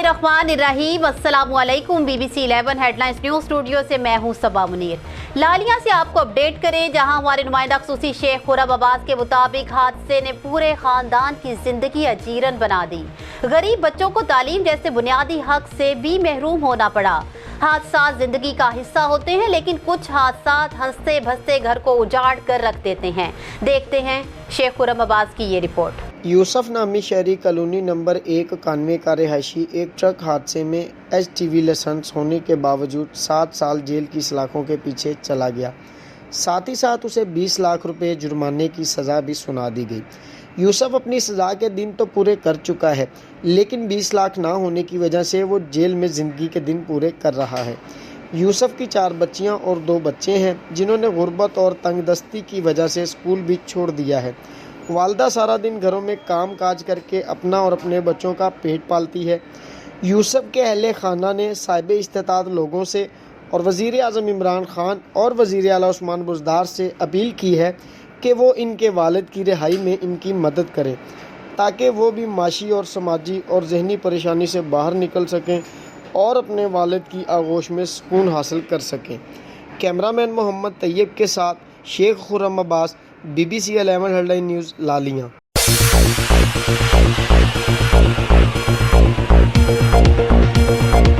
बिस्मिल्लाहिर्रहमानिर्रहीम। अस्सलामुअलैकुम। BBC 11 headlines news studio से मैं हूं सबा मुनीर। लालिया से आपको अपडेट करें, जहां हमारे नुमाइंदा खसूसी शेख खुर्रम अब्बास के मुताबिक हादसे ने पूरे खानदान की जिंदगी अजीरन बना दी। गरीब बच्चों को तालीम जैसे बुनियादी हक से भी महरूम होना पड़ा। हादसा जिंदगी का हिस्सा होते हैं, लेकिन कुछ हादसा हंसते भसते घर को उजाड़ कर रख देते हैं। देखते हैं शेख खुर्रम अब्बास की ये रिपोर्ट। यूसुफ नामी शहरी कॉलोनी नंबर 191 का रिहायशी एक ट्रक हादसे में HTV लाइसेंस होने के बावजूद 7 साल जेल की सलाखों के पीछे चला गया। साथ ही साथ उसे 20 लाख रुपए जुर्माने की सज़ा भी सुना दी गई। यूसुफ अपनी सज़ा के दिन तो पूरे कर चुका है, लेकिन 20 लाख ना होने की वजह से वो जेल में ज़िंदगी के दिन पूरे कर रहा है। यूसुफ की 4 बच्चियां और 2 बच्चे हैं, जिन्होंने गुर्बत और तंगदस्ती की वजह से स्कूल भी छोड़ दिया है। वालदा सारा दिन घरों में काम काज करके अपना और अपने बच्चों का पेट पालती है। यूसुफ के अहले खाना ने साहिब इस्तेताअत लोगों से और वज़ीर आज़म इमरान खान और वज़ीर आला उस्मान बुज़दार से अपील की है कि वो इनके वालिद की रिहाई में इनकी मदद करें, ताकि वो भी माशी और समाजी और जहनी परेशानी से बाहर निकल सकें और अपने वालिद की आगोश में सुकून हासिल कर सकें। कैमरामैन मोहम्मद तैयब के साथ Sheikh Khurram Abbas, BBC 11 headline news, लालिया।